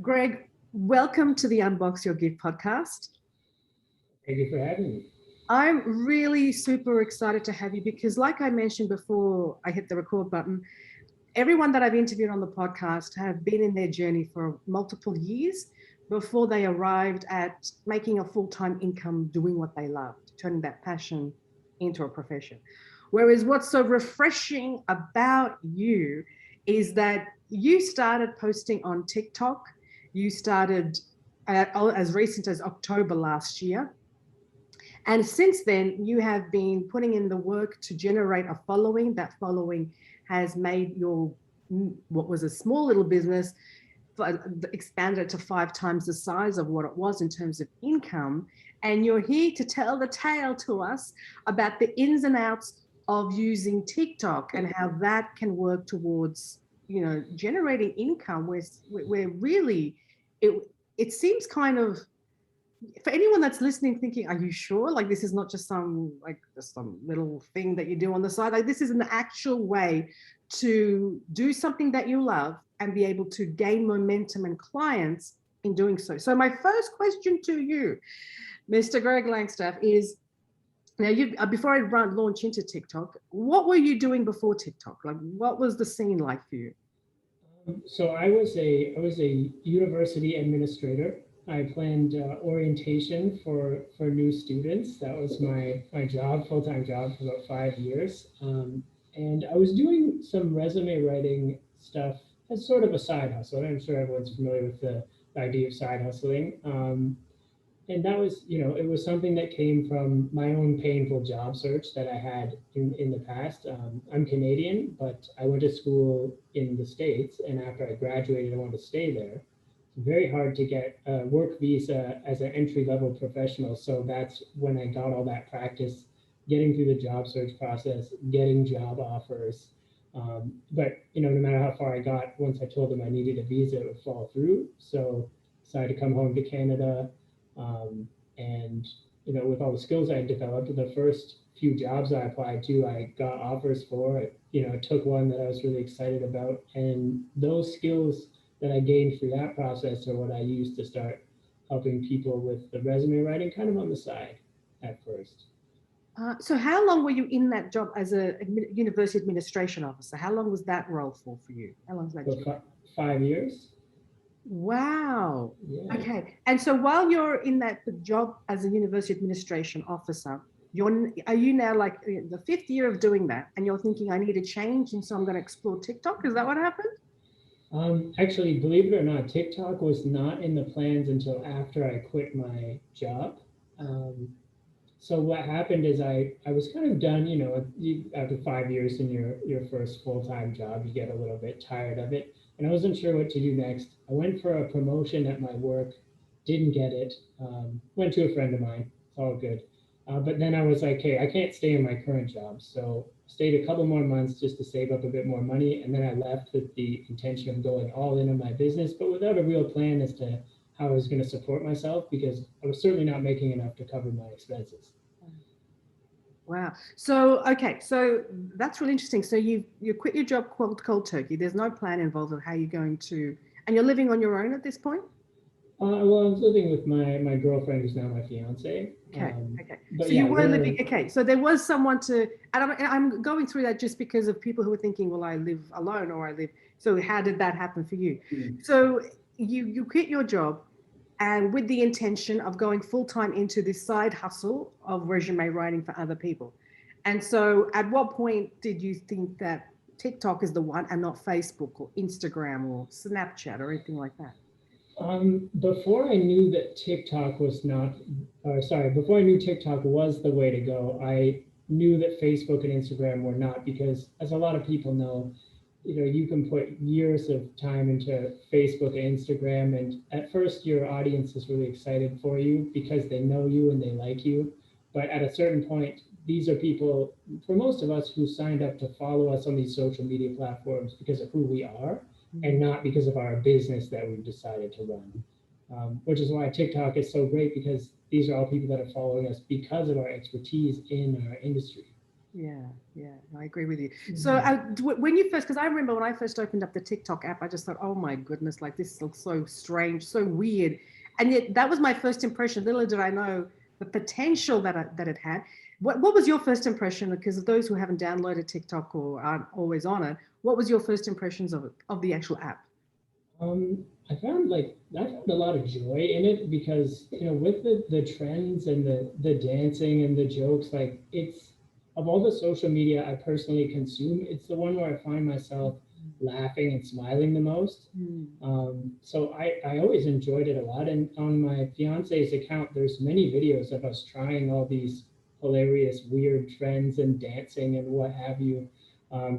Greg, welcome to the Unbox Your Gift podcast. Thank you for having me. I'm really super excited to have you because, like I mentioned before I hit the record button, everyone that I've interviewed on the podcast have been in their journey for multiple years before they arrived at making a full-time income doing what they loved, turning that passion into a profession. Whereas what's so refreshing about you is that you started posting on TikTok. You started as recent as October last year. And since then, you have been putting in the work to generate a following. That following has made your what was a small little business expanded to 5 times the size of what it was in terms of income. And you're here to tell the tale to us about the ins and outs of using TikTok and how that can work towards, generating income where really it seems kind of, for anyone that's listening thinking, are you sure, like this is not just some little thing that you do on the side, like this is an actual way to do something that you love and be able to gain momentum and clients in doing so. So my first question to you, Mr. Greg Langstaff, is now before I launch into TikTok, what were you doing before TikTok? Like what was the scene like for you? So I was a university administrator. I planned orientation for new students. That was my job, full-time job for about 5 years. And I was doing some resume writing stuff as sort of a side hustle. I'm sure everyone's familiar with the idea of side hustling. And that was, it was something that came from my own painful job search that I had in the past. I'm Canadian, but I went to school in the States, and after I graduated, I wanted to stay there. It's very hard to get a work visa as an entry level professional. So that's when I got all that practice getting through the job search process, getting job offers. But no matter how far I got, once I told them I needed a visa, it would fall through. So I decided to come home to Canada. And with all the skills I had developed, the first few jobs I applied to, I got offers for. I took one that I was really excited about, and those skills that I gained through that process are what I used to start helping people with the resume writing, kind of on the side at first. So how long were you in that job as a university administration officer? How long was that role for you? How long was that So job? 5 years. Wow. Yeah. Okay. And so while you're in that job as a university administration officer, are you now like the fifth year of doing that and you're thinking I need a change and so I'm going to explore TikTok? Is that what happened? Actually, believe it or not, TikTok was not in the plans until after I quit my job. Um, so what happened is I was kind of done, after 5 years in your first full-time job, you get a little bit tired of it. And I wasn't sure what to do next. I went for a promotion at my work, didn't get it, went to a friend of mine, it's all good. But then I was like, hey, I can't stay in my current job. So I stayed a couple more months just to save up a bit more money. And then I left with the intention of going all in on my business, but without a real plan as to how I was going to support myself, because I was certainly not making enough to cover my expenses. Wow. So, okay. So that's really interesting. So you quit your job cold turkey. There's no plan involved of how you're going to, and you're living on your own at this point? Well, I was living with my girlfriend, who's now my fiance. Okay. Okay. But So yeah, you were we're living, okay. So there was someone to, and I'm going through that just because of people who are thinking, well, I live alone or I live. So how did that happen for you? So you quit your job and with the intention of going full time into this side hustle of resume writing for other people. And so at what point did you think that TikTok is the one and not Facebook or Instagram or Snapchat or anything like that? before I knew that TikTok was not, or sorry, before I knew TikTok was the way to go, I knew that Facebook and Instagram were not, because as a lot of people know, you can put years of time into Facebook and Instagram, and at first your audience is really excited for you because they know you and they like you. But at a certain point, these are people, for most of us, who signed up to follow us on these social media platforms because of who we are and not because of our business that we've decided to run. Which is why TikTok is so great, because these are all people that are following us because of our expertise in our industry. Yeah, I agree with you. So when you first, because I remember when I first opened up the TikTok app, I just thought, oh my goodness, like this looks so strange, so weird. And yet that was my first impression. Little did I know the potential that it had. What was your first impression? Because of those who haven't downloaded TikTok or aren't always on it, what was your first impressions of it, of the actual app? I found a lot of joy in it because with the trends and the dancing and the jokes, like it's of all the social media I personally consume, it's the one where I find myself laughing and smiling the most. Mm. So I always enjoyed it a lot. And on my fiance's account, there's many videos of us trying all these hilarious, weird trends and dancing and what have you.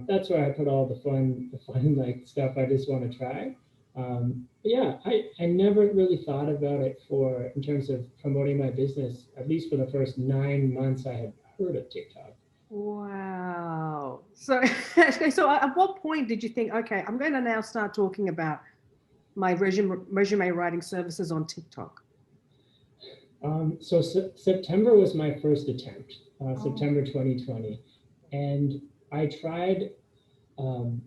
That's where I put all the fun like stuff I just want to try. But yeah, I never really thought about it for in terms of promoting my business, at least for the first 9 months I had heard of TikTok. Wow. So, so at what point did you think, okay, I'm going to now start talking about my resume writing services on TikTok? So September was my first attempt, Oh, September 2020, and I tried. Um,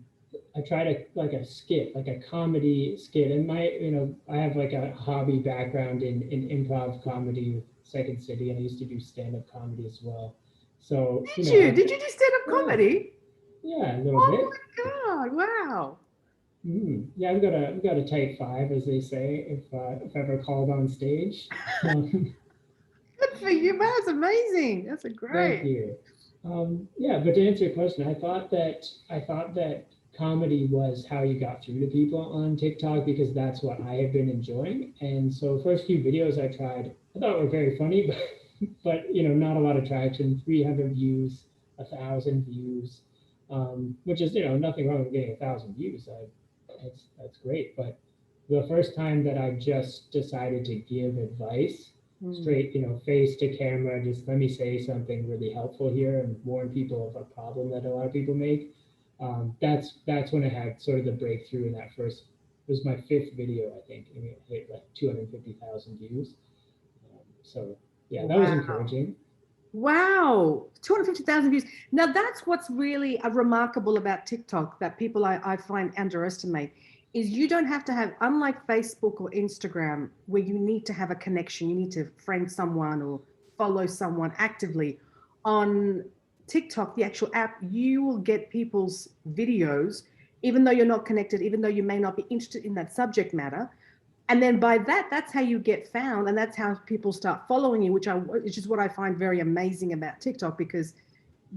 I tried like a skit, like a comedy skit, and I have like a hobby background in improv comedy with Second City, and I used to do stand up comedy as well. So did you? Did you do stand-up yeah, comedy? yeah, a little Oh bit. my God. Wow. Yeah, I've got a tight five, as they say, if ever called on stage. Um, Good for you. That's amazing. That's a Thank great. you. Yeah, but to answer your question, I thought that comedy was how you got through to people on TikTok because that's what I have been enjoying. And so first few videos I tried, I thought were very funny, but not a lot of traction. 300 views, 1,000 views, which is nothing wrong with getting 1,000 views. That's great. But the first time that I just decided to give advice Mm. straight, face to camera, just let me say something really helpful here and warn people of a problem that a lot of people make. That's when I had sort of the breakthrough in that first. It was my fifth video, I think, and it hit like 250,000 views. So yeah, that was Wow. encouraging. Wow, 250,000 views. Now that's what's really remarkable about TikTok that people I find underestimate is you don't have to have, unlike Facebook or Instagram, where you need to have a connection, you need to friend someone or follow someone actively. On TikTok, the actual app, you will get people's videos, even though you're not connected, even though you may not be interested in that subject matter, and then by that, that's how you get found, and that's how people start following you, which is what I find very amazing about TikTok, because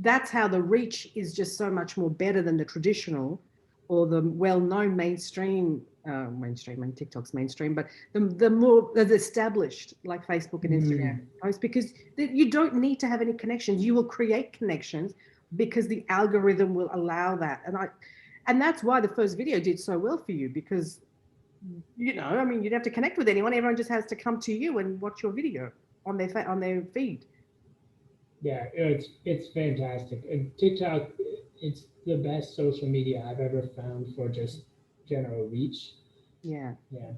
that's how the reach is just so much more better than the traditional or the well-known mainstream. I mean, TikTok's mainstream, but the more the established like Facebook and Instagram Mm, posts, because you don't need to have any connections. You will create connections because the algorithm will allow that, and that's why the first video did so well for you, because I mean, you'd have to connect with anyone. Everyone just has to come to you and watch your video on their feed. yeah, it's fantastic. And TikTok, it's the best social media I've ever found for just general reach. Yeah, Yeah.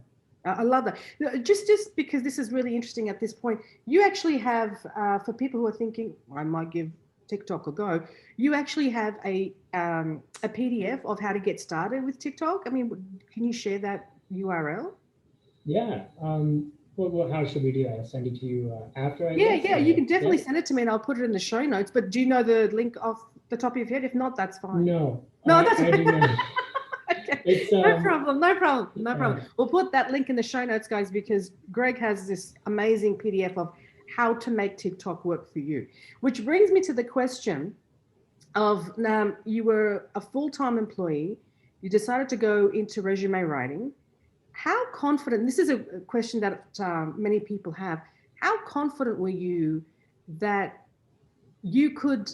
I love that. Just because this is really interesting at this point, you actually have for people who are thinking I might give TikTok a go. You actually have a PDF of how to get started with TikTok. I mean, can you share that URL? Yeah. How should we do that? I'll send it to you after, I Yeah, guess. yeah, you Or can definitely yeah. send it to me and I'll put it in the show notes. But do you know the link off the top of your head? If not, that's fine. No, No, I that's I do not. okay. It's No problem. No problem. No uh, problem. We'll put that link in the show notes, guys, because Greg has this amazing PDF of how to make TikTok work for you. Which brings me to the question of you were a full-time employee, you decided to go into resume writing. How confident, this is a question that many people have, how confident were you that you could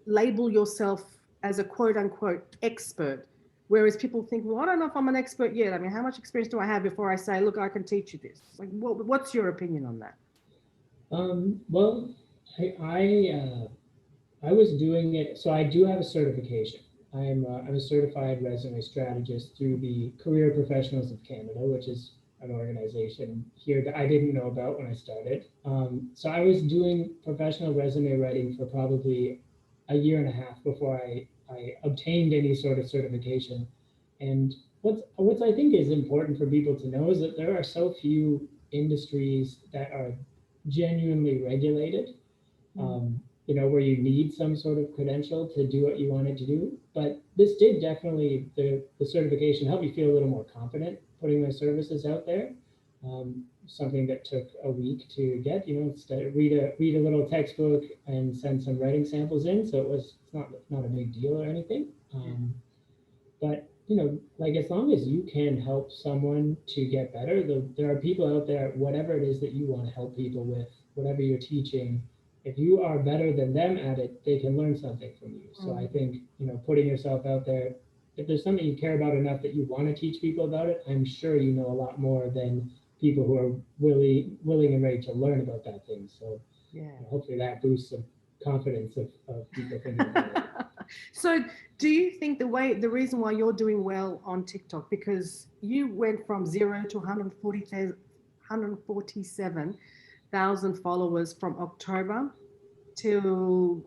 label yourself as a quote unquote expert? Whereas people think, well, I don't know if I'm an expert yet. I mean, how much experience do I have before I say, look, I can teach you this? Like, what's your opinion on that? well, I was doing it. So I do have a certification. I'm a certified resume strategist through the Career Professionals of Canada, which is an organization here that I didn't know about when I started. So I was doing professional resume writing for probably a year and a half before I obtained any sort of certification. And what's I think is important for people to know is that there are so few industries that are genuinely regulated, where you need some sort of credential to do what you wanted to do. But this did definitely, the certification helped me feel a little more confident putting my services out there. Something that took a week to get, instead read a little textbook and send some writing samples in. So it's not a big deal or anything. But like as long as you can help someone to get better, there are people out there, whatever it is that you want to help people with, whatever you're teaching, if you are better than them at it, they can learn something from you. So I think, putting yourself out there, if there's something you care about enough that you want to teach people about it, I'm sure you know a lot more than people who are willing and ready to learn about that thing. So hopefully that boosts some confidence of people thinking about it. So do you think the reason why you're doing well on TikTok, because you went from 0 to 147,000 followers from October till,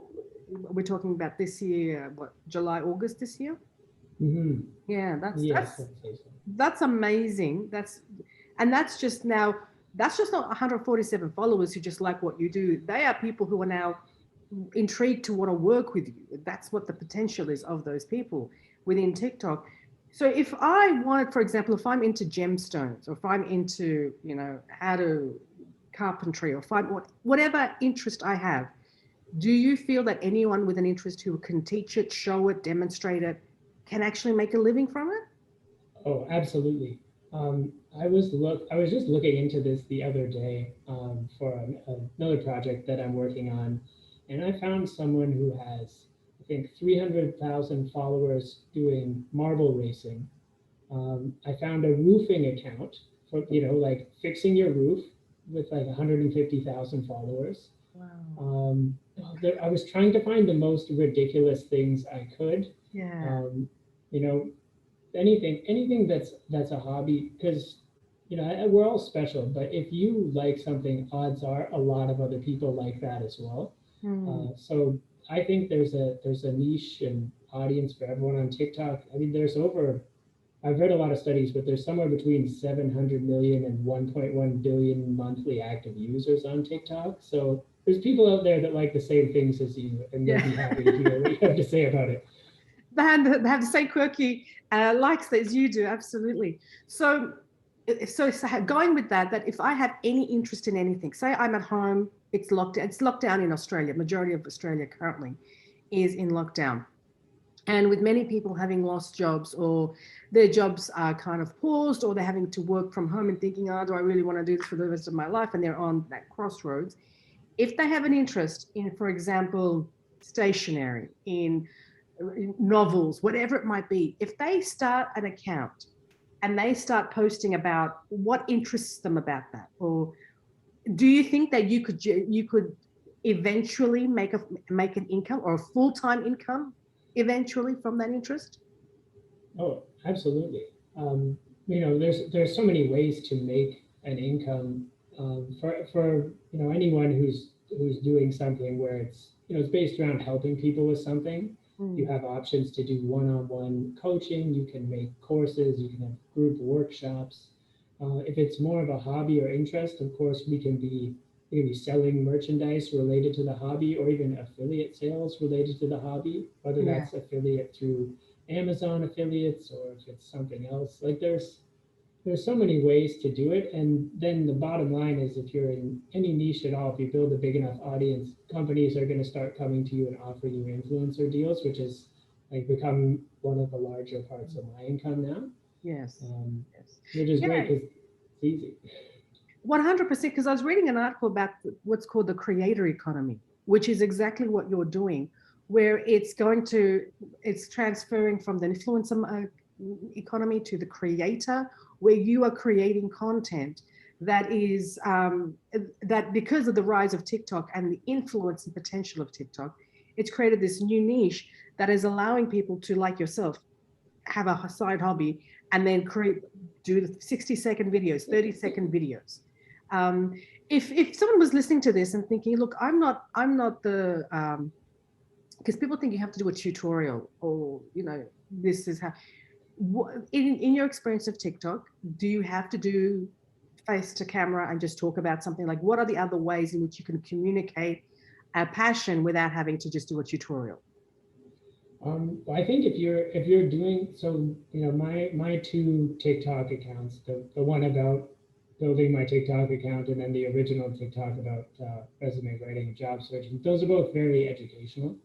we're talking about this year, what, July, August this year? Mm-hmm. Yeah, Yes, that's amazing. That's just now, that's just not 147 followers who just like what you do. They are people who are now intrigued to want to work with you. That's what the potential is of those people within TikTok. So if I wanted, for example, if I'm into gemstones, or if I'm into, how to carpentry, or if I'm whatever interest I have, do you feel that anyone with an interest who can teach it, show it, demonstrate it, can actually make a living from it? Oh, absolutely. I was just looking into this the other day for another project that I'm working on, and I found someone who has, I think, 300,000 followers doing marble racing. I found a roofing account for, like fixing your roof with like 150,000 followers. Wow. I was trying to find the most ridiculous things I could. Yeah. You know, anything that's a hobby, because we're all special, but if you like something, odds are a lot of other people like that as well. So I think there's a niche and audience for everyone on TikTok. I mean, I've read a lot of studies, but there's somewhere between 700 million and 1.1 billion monthly active users on TikTok. So there's people out there that like the same things as you, and they'll be happy to hear what you have to say about it. They have the same quirky likes as you do, absolutely. So going with that if I have any interest in anything, say I'm at home, it's lockdown in Australia. Majority of Australia currently is in lockdown. And with many people having lost jobs, or their jobs are kind of paused, or they're having to work from home and thinking, oh, do I really want to do this for the rest of my life? And they're on that crossroads. If they have an interest in, for example, stationery, in novels, whatever it might be, if they start an account and they start posting about what interests them about that, or do you think that you could eventually make an income, or a full-time income eventually from that interest? Oh, absolutely. There's so many ways to make an income for anyone who's doing something where it's based around helping people with something. You have options to do one-on-one coaching. You can make courses. You can have group workshops. If it's more of a hobby or interest, of course, we can be selling merchandise related to the hobby, or even affiliate sales related to the hobby, whether that's affiliate through Amazon affiliates, or if it's something else. Like there's so many ways to do it. And then the bottom line is, if you're in any niche at all, if you build a big enough audience, companies are going to start coming to you and offering you influencer deals, which is like become one of the larger parts of my income now. Yes. Which is great because it's easy. 100%, because I was reading an article about what's called the creator economy, which is exactly what you're doing, where it's transferring from the influencer economy to the creator, where you are creating content that is that, because of the rise of TikTok and the influence and potential of TikTok, it's created this new niche that is allowing people to, like yourself, have a side hobby and then do 60-second videos, 30-second videos. If someone was listening to this and thinking, look, I'm not the because people think you have to do a tutorial or, this is how, in your experience of TikTok, do you have to do face to camera and just talk about something? Like, what are the other ways in which you can communicate a passion without having to just do a tutorial? I think if you're doing so, my two TikTok accounts, the one about building my TikTok account and then the original TikTok about resume writing and job searching, those are both very educational.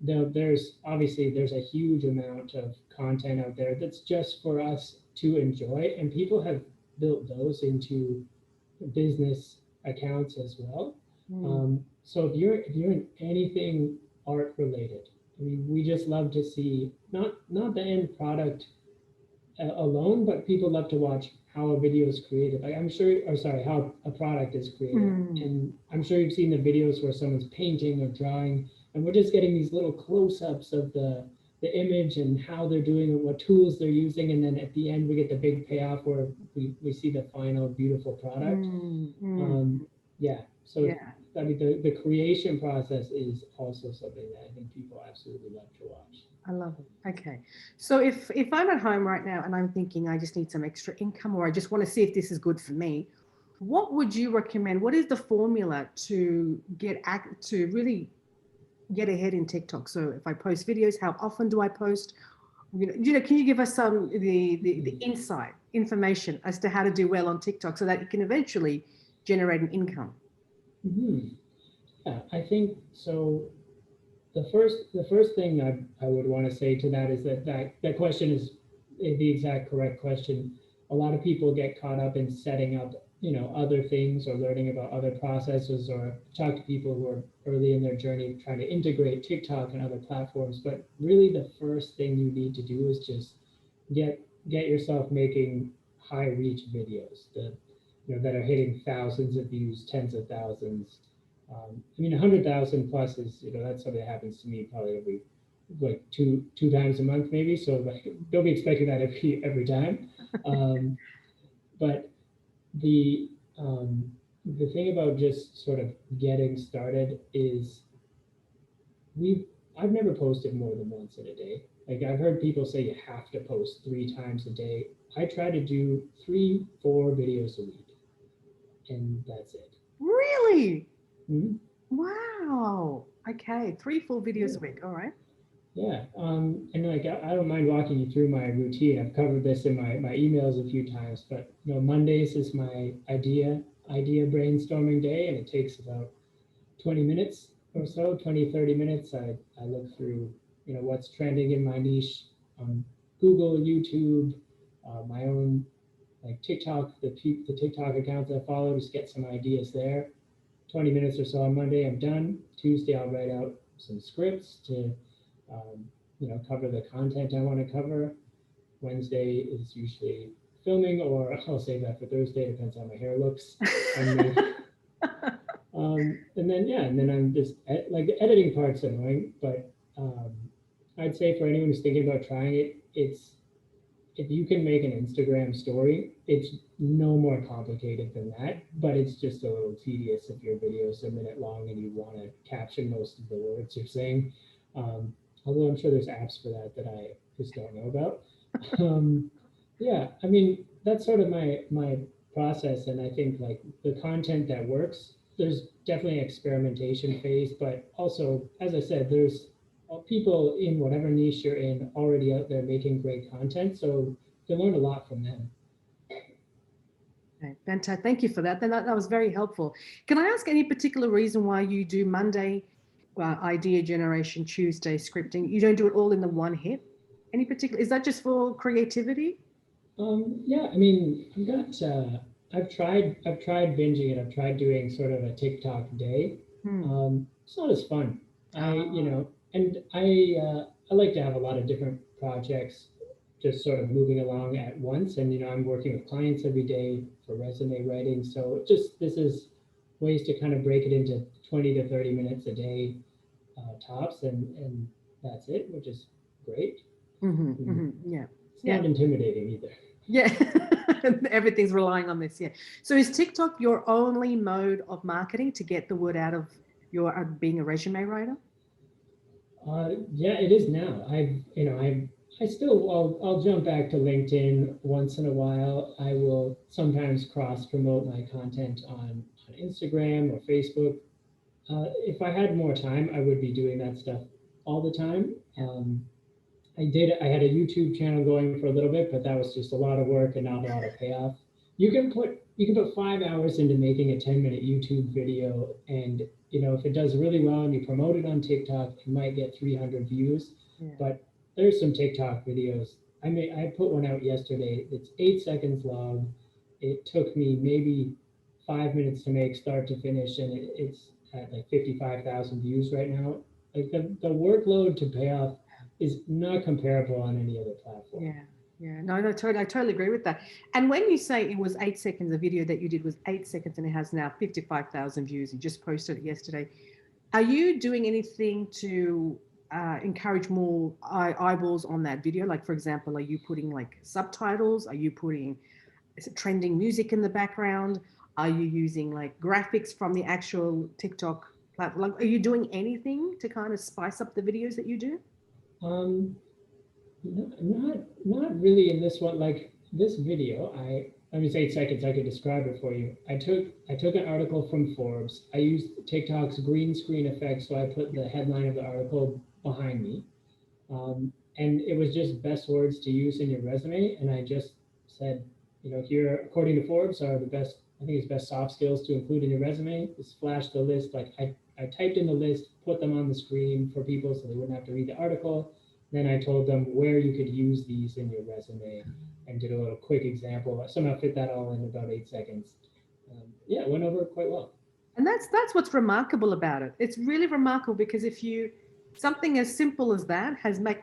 There's obviously there's a huge amount of content out there that's just for us to enjoy, and people have built those into business accounts as well. So if you're in anything art related, I mean, we just love to see not the end product alone, but people love to watch how a video is created. Like I'm sure, or sorry, how a product is created. And I'm sure you've seen the videos where someone's painting or drawing, and we're just getting these little close-ups of the image and how they're doing it, what tools they're using, and then at the end we get the big payoff where we see the final beautiful product. Yeah. So Yeah. I mean, the creation process is also something that I think people absolutely love to watch. I love it. Okay. So if I'm at home right now and I'm thinking I just need some extra income, or I just want to see if this is good for me, what would you recommend? What is the formula to to really get ahead in TikTok? So if I post videos, how often do I post? Can you give us some the insight information as to how to do well on TikTok so that you can eventually generate an income? Yeah, I think so. The first thing I would want to say to that is that question is the exact correct question. A lot of people get caught up in setting up, other things or learning about other processes, or talk to people who are early in their journey trying to integrate TikTok and other platforms. But really the first thing you need to do is just get yourself making high reach videos that are hitting thousands of views, tens of thousands. I mean, 100,000 plus is, that's something that happens to me probably every like two times a month maybe. So like, don't be expecting that every time. But the the thing about just sort of getting started is I've never posted more than once in a day. Like I've heard people say you have to post 3 times a day. I try to do 3-4 videos a week, and that's it. Really? Mhm. Wow. Okay. 3 full videos Yeah. a week. All right. Yeah, and like I don't mind walking you through my routine. I've covered this in my emails a few times, but Mondays is my idea brainstorming day, and it takes about 20 minutes or so, 20-30 minutes. I look through what's trending in my niche on Google, YouTube, my own like TikTok, the TikTok accounts I follow, just get some ideas there. 20 minutes or so on Monday, I'm done. Tuesday, I'll write out some scripts to cover the content I want to cover. Wednesday is usually filming, or I'll save that for Thursday. Depends how my hair looks. And then, and then I'm just like the editing part's annoying, but I'd say for anyone who's thinking about trying it, it's if you can make an Instagram story, it's no more complicated than that, but it's just a little tedious if your video is a minute long and you want to caption most of the words you're saying. Um, Although I'm sure there's apps for that I just don't know about. Yeah, I mean that's sort of my process, and I think like the content that works. There's definitely an experimentation phase, but also, as I said, there's people in whatever niche you're in already out there making great content, so you learn a lot from them. Okay, fantastic. Thank you for that. That was very helpful. Can I ask any particular reason why you do Monday idea generation, Tuesday scripting? You don't do it all in the one hit? Any particular? Is that just for creativity? Yeah, I mean, I've tried binging it. I've tried doing sort of a TikTok day. It's not as fun. And I like to have a lot of different projects just sort of moving along at once. And I'm working with clients every day for resume writing. So this is ways to kind of break it into 20 to 30 minutes a day tops, and that's it, which is great. Yeah. It's not intimidating either. Yeah. Everything's relying on this. Yeah. So is TikTok your only mode of marketing to get the word out of your being a resume writer? Yeah, it is now. I still, I'll jump back to LinkedIn once in a while. I will sometimes cross promote my content on Instagram or Facebook. If I had more time, I would be doing that stuff all the time. I had a YouTube channel going for a little bit, but that was just a lot of work and not a lot of payoff. You can put 5 hours into making a 10-minute YouTube video, and if it does really well and you promote it on TikTok, it might get 300 views. Yeah. But there's some TikTok videos. I put one out yesterday. It's 8 seconds long. It took me maybe 5 minutes to make, start to finish, and it's at like 55,000 views right now. Like the workload to pay off is not comparable on any other platform. Yeah. Yeah, no, I totally agree with that. And when you say it was 8 seconds, the video that you did was 8 seconds and it has now 55,000 views, you just posted it yesterday. Are you doing anything to encourage more eyeballs on that video? Like, for example, are you putting like subtitles? Are you putting trending music in the background? Are you using like graphics from the actual TikTok platform? Like, are you doing anything to kind of spice up the videos that you do? Um, not really in this one. Like this video, I mean, it's 8 seconds. I could describe it for you. I took an article from Forbes. I used TikTok's green screen effect, so I put the headline of the article behind me, and it was just best words to use in your resume. And I just said, here, according to Forbes, are the best. I think it's best soft skills to include in your resume. Just flash the list. Like I typed in the list, put them on the screen for people so they wouldn't have to read the article. Then I told them where you could use these in your resume and did a little quick example. I somehow fit that all in about 8 seconds. Yeah, it went over quite well. And that's what's remarkable about it. It's really remarkable because if you something as simple as that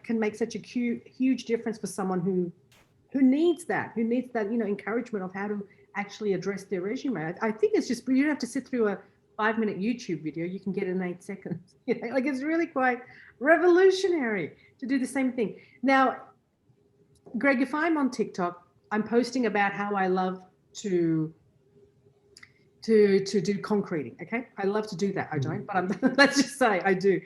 can make such a huge difference for someone who needs that encouragement of how to actually address their resume. I think it's just you don't have to sit through a 5-minute YouTube video. You can get it in 8 seconds. Like it's really quite revolutionary to do the same thing. Now, Greg, if I'm on TikTok, I'm posting about how I love to do concreting. Okay, I love to do that. I don't, but let's just say I do,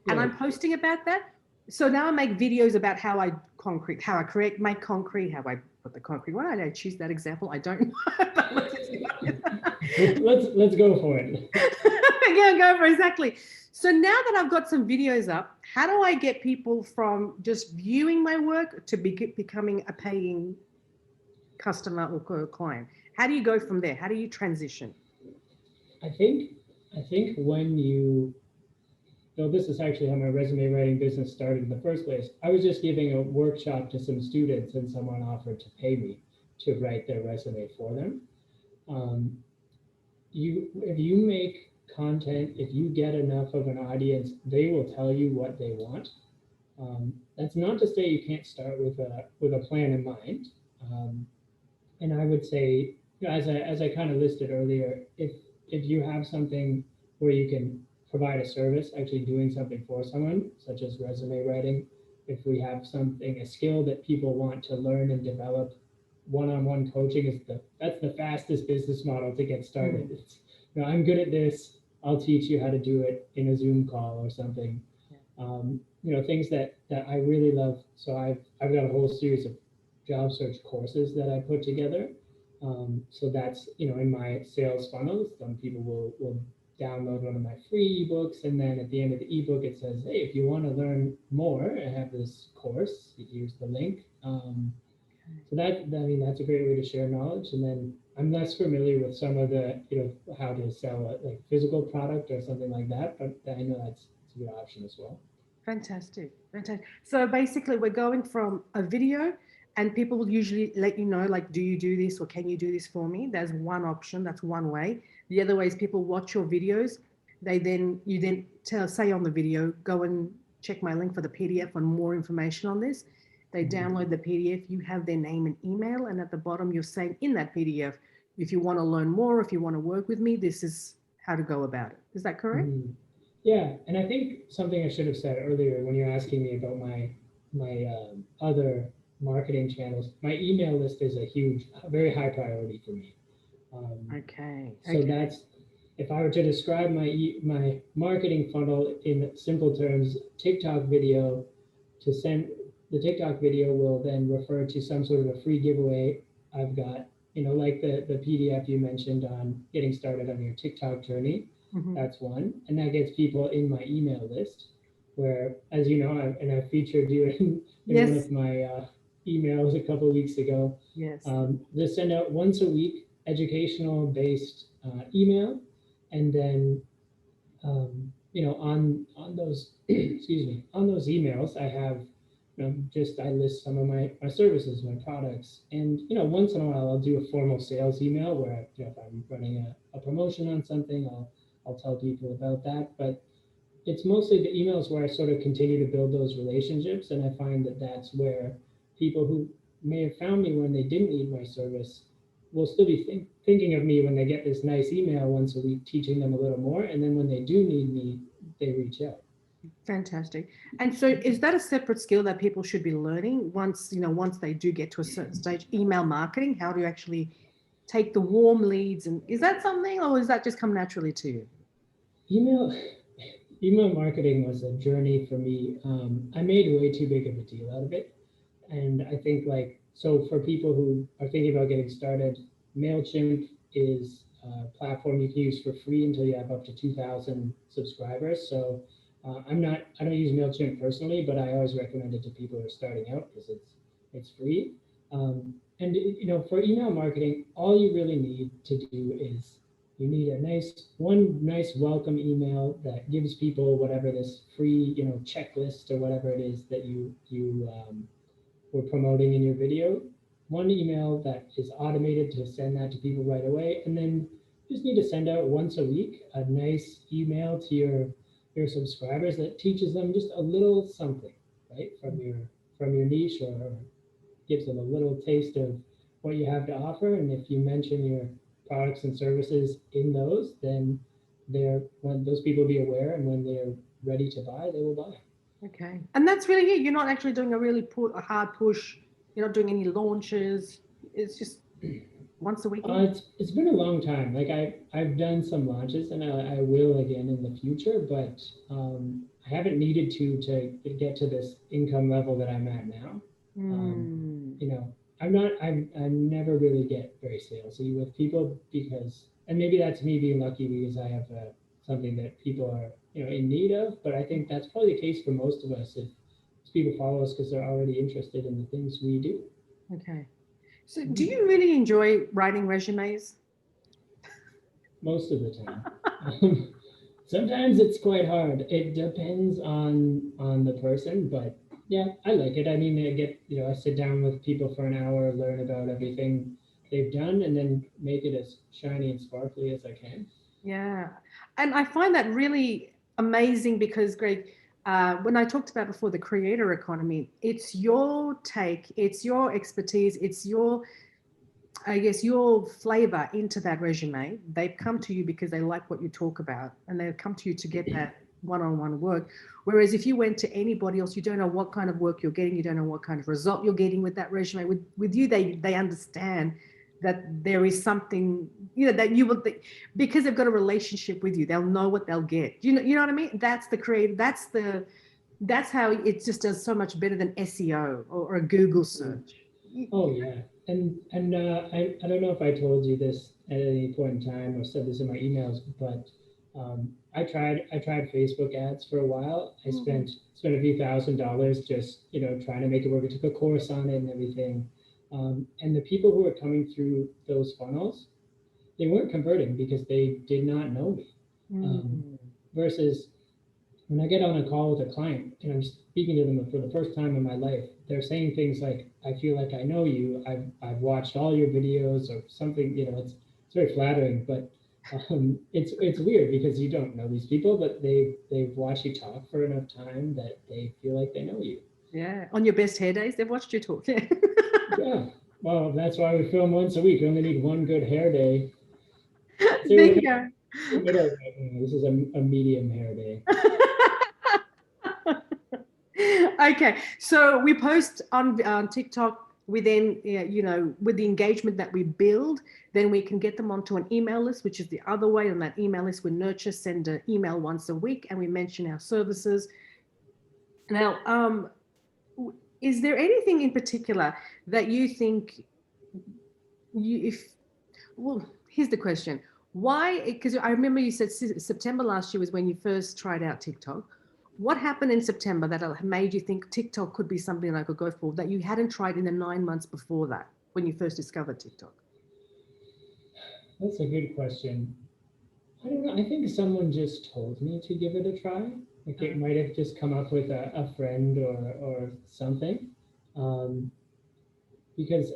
and Yeah. I'm posting about that. So now I make videos about how I concrete, how I make concrete, how I put the concrete. Why did I choose that example? I don't know. But let's go for it. Yeah, go for it, exactly. So now that I've got some videos up, how do I get people from just viewing my work to becoming a paying customer or client? How do you go from there? How do you transition? I think when you this is actually how my resume writing business started in the first place. I was just giving a workshop to some students, and someone offered to pay me to write their resume for them. Um, if you make content, if you get enough of an audience, they will tell you what they want. That's not to say you can't start with a plan in mind. And I would say, as I kind of listed earlier, if you have something where you can provide a service, actually doing something for someone, such as resume writing, if we have something, a skill that people want to learn and develop, one-on-one coaching that's the fastest business model to get started. It's, I'm good at this. I'll teach you how to do it in a Zoom call or something. Things that I really love. So I've got a whole series of job search courses that I put together. So that's, in my sales funnels, some people will download one of my free ebooks, and then at the end of the ebook, it says, hey, if you want to learn more, I have this course, here's the link. So that's a great way to share knowledge. And then I'm less familiar with some of the, how to sell a physical product or something like that, but I know that's a good option as well. Fantastic. So basically we're going from a video, and people will usually let you know, like, do you do this or can you do this for me? There's one option. That's one way. The other way is people watch your videos. You then say on the video, go and check my link for the PDF and more information on this. They download the PDF. You have their name and email, and at the bottom you're saying in that PDF, if you want to learn more, if you want to work with me, this is how to go about it. Is that correct? Mm-hmm. Yeah, and I think something I should have said earlier when you're asking me about my other marketing channels, my email list is a very high priority for me. Okay. So if I were to describe my marketing funnel in simple terms, TikTok video to send the TikTok video will then refer to some sort of a free giveaway I've got, like the PDF you mentioned on getting started on your TikTok journey. Mhm. That's one. And that gets people in my email list where, as you know, I featured you in one Yes. of my emails a couple of weeks ago. Yes. They send out once a week educational based email. And then on those excuse me, on those emails I have, just I list some of my services, my products, and once in a while I'll do a formal sales email where if I'm running a promotion on something, I'll tell people about that. But it's mostly the emails where I sort of continue to build those relationships, and I find that that's where people who may have found me when they didn't need my service will still be thinking of me when they get this nice email once a week teaching them a little more, and then when they do need me, they reach out. Fantastic. And so is that a separate skill that people should be learning once they do get to a certain stage? Email marketing, how do you actually take the warm leads, and is that something, or does that just come naturally to you? Email email marketing was a journey for me. I made way too big of a deal out of it, and I think so for people who are thinking about getting started, Mailchimp is a platform you can use for free until you have up to 2,000 subscribers. So I don't use Mailchimp personally, but I always recommend it to people who are starting out because it's free. And for email marketing, all you really need to do is you need one nice welcome email that gives people whatever this free checklist or whatever it is that you were promoting in your video. One email that is automated to send that to people right away, and then you just need to send out once a week a nice email to your subscribers that teaches them just a little something, right, from your niche, or gives them a little taste of what you have to offer. And if you mention your products and services in those, then when those people be aware, and when they're ready to buy, they will buy. Okay. And that's really it. You're not actually doing a hard push. You're not doing any launches. It's just once a week. It's been a long time. Like I've done some launches, and I will again in the future, but I haven't needed to get to this income level that I'm at now. You know, I never really get very salesy with people because, and maybe that's me being lucky because I have something that people are in need of. But I think that's probably the case for most of us if people follow us because they're already interested in the things we do. Okay. So do you really enjoy writing resumes? Most of the time. Sometimes it's quite hard. It depends on the person, but yeah, I like it. I mean, I sit down with people for an hour, learn about everything they've done, and then make it as shiny and sparkly as I can. Yeah. And I find that really amazing because, Greg, when I talked about before the creator economy, it's your take, it's your expertise, it's your, I guess, your flavor into that resume. They've come to you because they like what you talk about, and they've come to you to get that one-on-one work. Whereas if you went to anybody else, you don't know what kind of work you're getting, you don't know what kind of result you're getting with that resume. With you, they understand that there is something, that you will, because they've got a relationship with you, they'll know what they'll get. You know what I mean? That's the creative, that's how it just does so much better than SEO or a Google search. Oh yeah, and I don't know if I told you this at any point in time or said this in my emails, but I tried Facebook ads for a while. I spent a few $1,000s just trying to make it work. I took a course on it and everything, and the people who were coming through those funnels, they weren't converting because they did not know me. Versus when I get on a call with a client and I'm speaking to them for the first time in my life, they're saying things like, "I feel like I know you. I've watched all your videos," or something. It's very flattering, but it's weird because you don't know these people, but they've watched you talk for enough time that they feel like they know you. Yeah, on your best hair days, they've watched you talk. Yeah. Yeah. Well, that's why we film once a week. We only need one good hair day. There you go. This is a medium hair day. Okay, so we post on TikTok we then, you know, with the engagement that we build, then we can get them onto an email list, which is the other way. On that email list, we nurture, send an email once a week, and we mention our services. Now, is there anything in particular that you think well, here's the question. Why? Because I remember you said September last year was when you first tried out TikTok. What happened in September that made you think TikTok could be something I could go for that you hadn't tried in the 9 months before that when you first discovered TikTok? That's a good question. I don't know. I think someone just told me to give it a try. Like it might have just come up with a friend or something. Because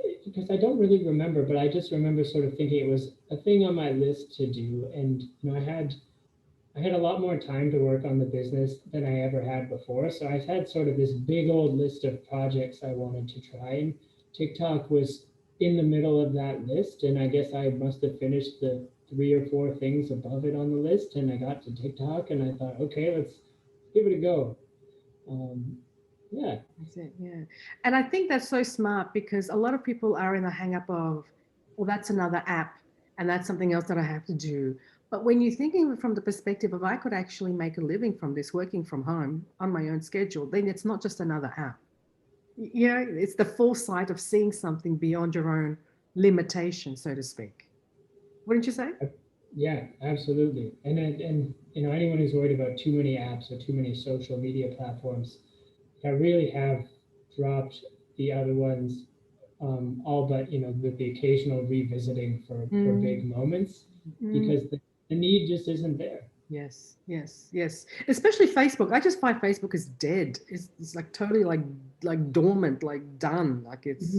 I don't really remember, but I just remember sort of thinking it was a thing on my list to do. And you know, I had a lot more time to work on the business than I ever had before. So I've had sort of this big old list of projects I wanted to try. And TikTok was in the middle of that list. And I guess I must have finished the 3 or 4 things above it on the list. And I got to TikTok and I thought, okay, let's give it a go. Yeah. That's it, yeah. And I think that's so smart because a lot of people are in the hang up of, well, that's another app and that's something else that I have to do. But when you're thinking from the perspective of I could actually make a living from this, working from home on my own schedule, then it's not just another app. You know, it's the foresight of seeing something beyond your own limitation, so to speak. Wouldn't you say? Yeah, absolutely. And you know, anyone who's worried about too many apps or too many social media platforms, I really have dropped the other ones, all but you know the occasional revisiting for big moments because the need just isn't there. Yes, yes, yes. Especially Facebook. I just find Facebook is dead. It's like totally like dormant, like done, like it's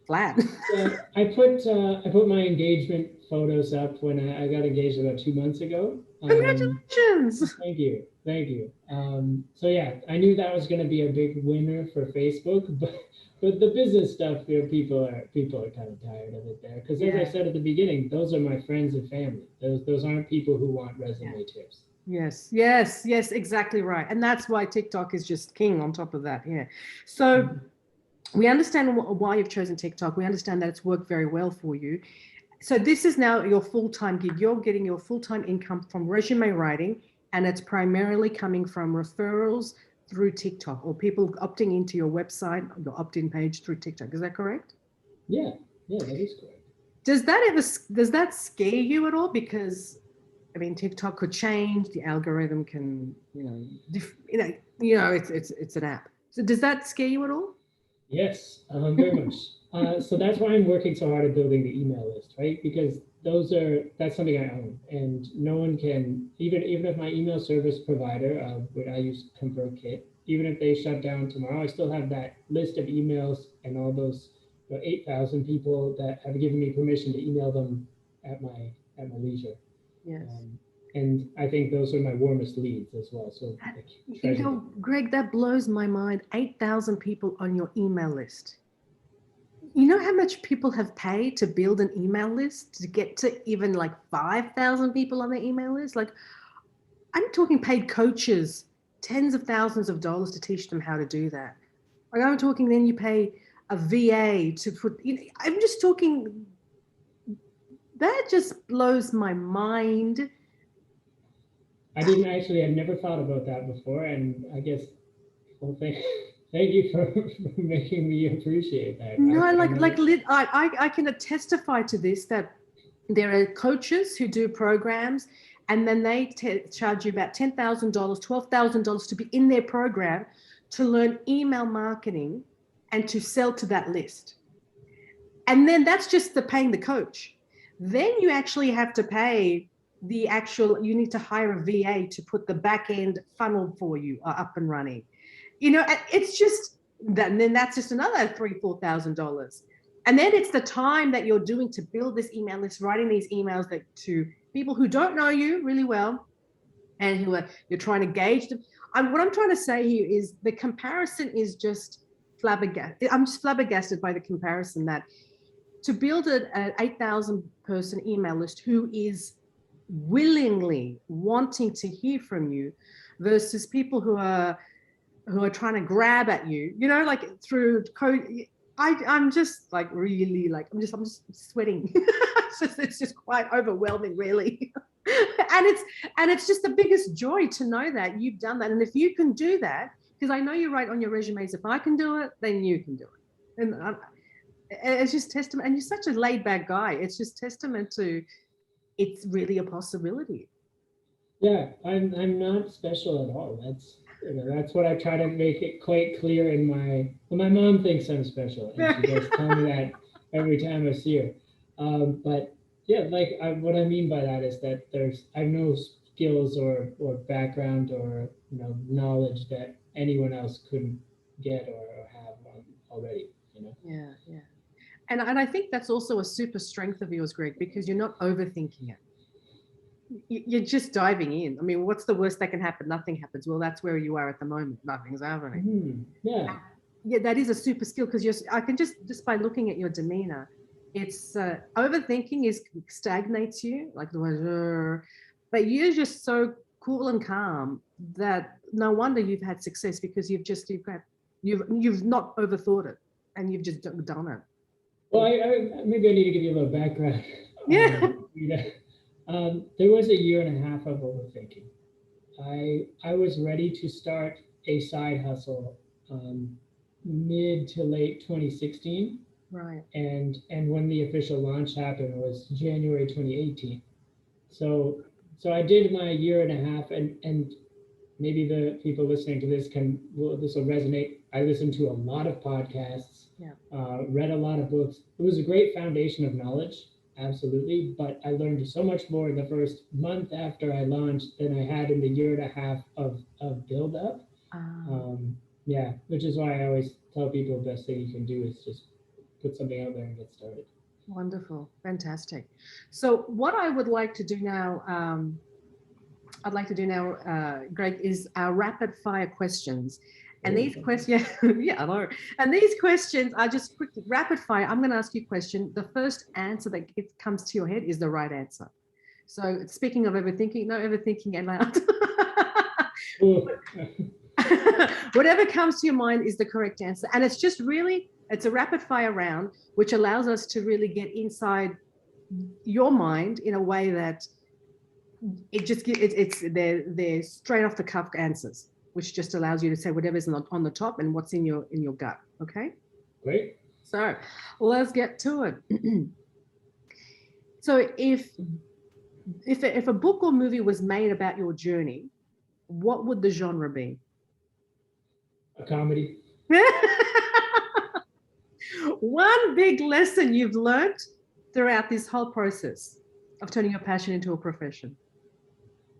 flat. I put my engagement photos up when I got engaged about 2 months ago. Congratulations! Thank you, thank you. So yeah, I knew that was going to be a big winner for Facebook, but the business stuff, you know, people are kind of tired of it there because as I said at the beginning, those are my friends and family. Those aren't people who want resume tips. Yes, yes, yes, exactly right. And that's why TikTok is just king on top of that. Yeah. So we understand why you've chosen TikTok. We understand that it's worked very well for you. So this is now your full-time gig. You're getting your full-time income from resume writing, and it's primarily coming from referrals through TikTok or people opting into your website, your opt-in page through TikTok. Is that correct? Yeah, that is correct. Does that scare you at all? Because I mean, TikTok could change. The algorithm can, it's an app. So does that scare you at all? Yes, very much. So that's why I'm working so hard at building the email list, right? Because that's something I own, and no one can even if my email service provider, I use ConvertKit, even if they shut down tomorrow, I still have that list of emails and all those 8,000 people that have given me permission to email them at my leisure. Yes. And I think those are my warmest leads as well. So, Greg, that blows my mind. 8,000 people on your email list. You know how much people have paid to build an email list to get to even like 5,000 people on their email list? Like, I'm talking paid coaches, tens of thousands of dollars to teach them how to do that. Like, I'm talking then you pay a VA to put, I'm just talking, that just blows my mind. I've never thought about that before. And I guess, well, thank you for making me appreciate that. No, I can testify to this, that there are coaches who do programs and then they charge you about $10,000, $12,000 to be in their program to learn email marketing and to sell to that list. And then that's just paying the coach. Then you actually have to pay you need to hire a VA to put the back end funnel for you up and running. It's just that, and then that's just another $3,000, $4,000. And then it's the time that you're doing to build this email list, writing these emails to people who don't know you really well and you're trying to gauge them. What I'm trying to say here is the comparison is just flabbergasted. I'm just flabbergasted by the comparison that to build an 8,000 person email list who is willingly wanting to hear from you versus people who are trying to grab at you, like through code. I'm just like really like I'm just sweating. It's just quite overwhelming, really. and it's just the biggest joy to know that you've done that. And if you can do that, because I know you write on your resumes, if I can do it, then you can do it. And it's just testament. And you're such a laid back guy. It's just testament to it's really a possibility. Yeah, I'm not special at all. That's what I try to make it quite clear in my. Well, my mom thinks I'm special, and she does tell me that every time I see her. But yeah, like what I mean by that is that I have no skills or background or knowledge that anyone else couldn't get or have already. Yeah, yeah. And I think that's also a super strength of yours, Greg, because you're not overthinking it. You're just diving in. I mean, what's the worst that can happen? Nothing happens. Well, that's where you are at the moment. Nothing's happening. Yeah. Yeah, that is a super skill because I can just by looking at your demeanor, it's overthinking is stagnates you like the word, but you're just so cool and calm that no wonder you've had success because you've not overthought it and you've just done it. Well, maybe I need to give you a little background. Yeah. There was a year and a half of overthinking. I was ready to start a side hustle mid to late 2016. Right. And when the official launch happened was January 2018. So I did my year and a half, and maybe the people listening to this this will resonate. I listened to a lot of podcasts, read a lot of books. It was a great foundation of knowledge, absolutely. But I learned so much more in the first month after I launched than I had in the year and a half of build up. Yeah, which is why I always tell people the best thing you can do is just put something out there and get started. Wonderful. Fantastic. So what I would like to do now, Greg, is our rapid fire questions. And these questions, yeah, I know. And these questions are just quick, rapid fire. I'm going to ask you a question. The first answer that comes to your head is the right answer. So speaking of overthinking, no overthinking allowed. Whatever comes to your mind is the correct answer. And it's just really, it's a rapid fire round, which allows us to really get inside your mind in a way that they're straight off the cuff answers, which just allows you to say whatever's on the top and what's in your gut. Okay. Great. So let's get to it. So if a book or movie was made about your journey, what would the genre be? A comedy. One big lesson you've learned throughout this whole process of turning your passion into a profession.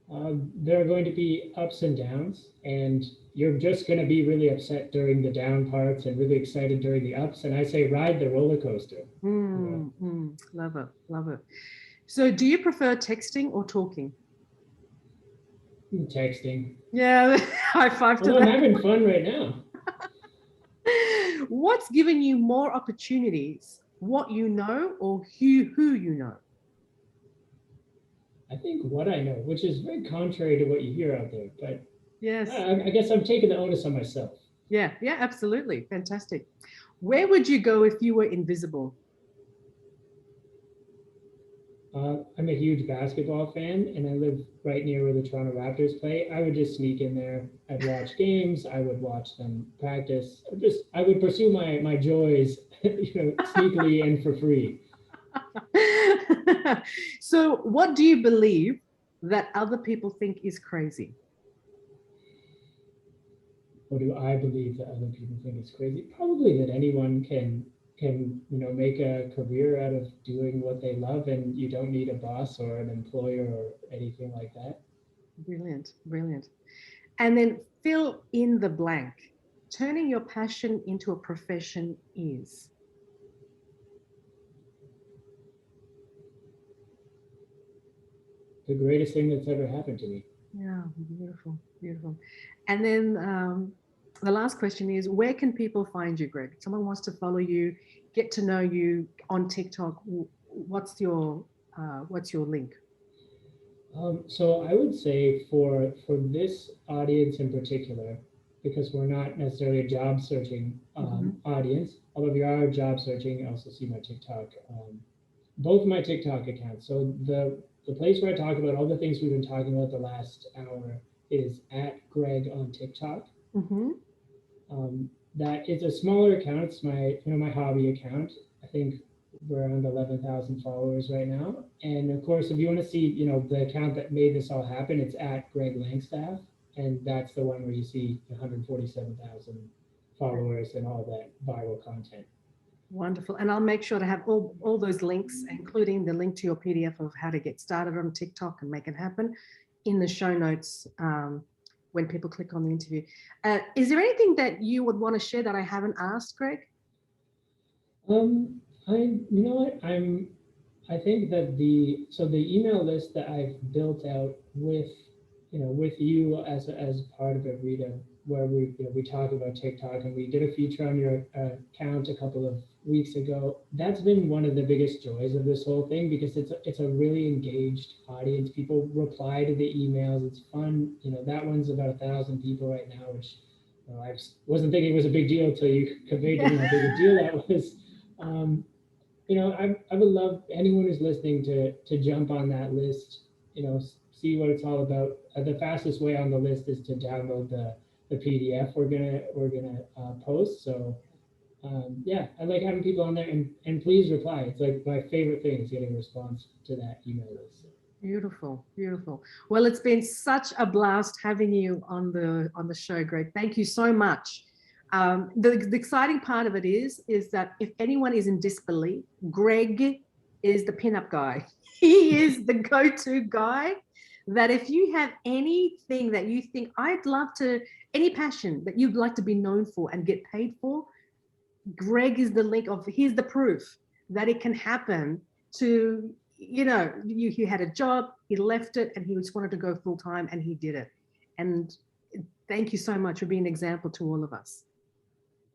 There are going to be ups and downs, and you're just going to be really upset during the down parts and really excited during the ups. And I say ride the roller coaster. Love it. Love it. So do you prefer texting or talking? Texting. Yeah, high five to that. I'm having fun right now. What's given you more opportunities, what you know or who you know? I think what I know, which is very contrary to what you hear out there, but yes, I guess I'm taking the onus on myself. Yeah, absolutely. Fantastic. Where would you go if you were invisible? I'm a huge basketball fan, and I live right near where the Toronto Raptors play. I would just sneak in there. I'd watch games. I would watch them practice. I would pursue my joys, sneakily and for free. So, what do you believe that other people think is crazy? What do I believe that other people think is crazy? Probably that anyone can make a career out of doing what they love, and you don't need a boss or an employer or anything like that. Brilliant. And then fill in the blank. Turning your passion into a profession is? The greatest thing that's ever happened to me. Yeah, beautiful. And then the last question is, where can people find you, Greg? If someone wants to follow you, get to know you on TikTok, what's your link? So I would say for this audience in particular, because we're not necessarily a job searching audience, although if you are job searching, you also see my TikTok, both my TikTok accounts. So the place where I talk about all the things we've been talking about the last hour is at Greg on TikTok. Mm-hmm. That it's a smaller account. It's my my hobby account. I think we're around 11,000 followers right now. And of course, if you want to see the account that made this all happen, it's at Greg Langstaff, and that's the one where you see 147,000 followers and all that viral content. Wonderful. And I'll make sure to have all those links, including the link to your PDF of how to get started on TikTok and make it happen, in the show notes when people click on the interview. Is there anything that you would want to share that I haven't asked, Greg? I think that the email list that I've built out with you as part of it, Rita, where we talk about TikTok, and we did a feature on your account a couple of weeks ago. That's been one of the biggest joys of this whole thing, because it's a really engaged audience. People reply to the emails. It's fun. That one's about 1,000 people right now, which I wasn't thinking it was a big deal until you conveyed to me how big a deal that was. I would love anyone who's listening to jump on that list, see what it's all about. The fastest way on the list is to download the PDF we're gonna post. So yeah, I like having people on there, and please reply. It's like my favorite thing is getting a response to that email list. Beautiful, beautiful. Well, it's been such a blast having you on the show, Greg. Thank you so much. The exciting part of it is that if anyone is in disbelief, Greg is the pinup guy. He is the go-to guy. That if you have anything that you think I'd love to, any passion that you'd like to be known for and get paid for, Greg is the link of, here's the proof that it can happen. To, he had a job, he left it, and he just wanted to go full time, and he did it. And thank you so much for being an example to all of us.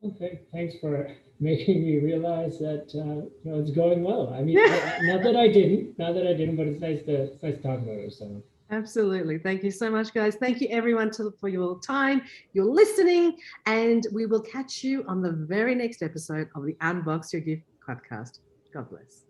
Okay, thanks for making me realize that it's going well. I mean, not that I didn't, but it's nice to talk about it with someone. Absolutely. Thank you so much, guys. Thank you, everyone, for your time, your listening, and we will catch you on the very next episode of the Unbox Your Gift podcast. God bless.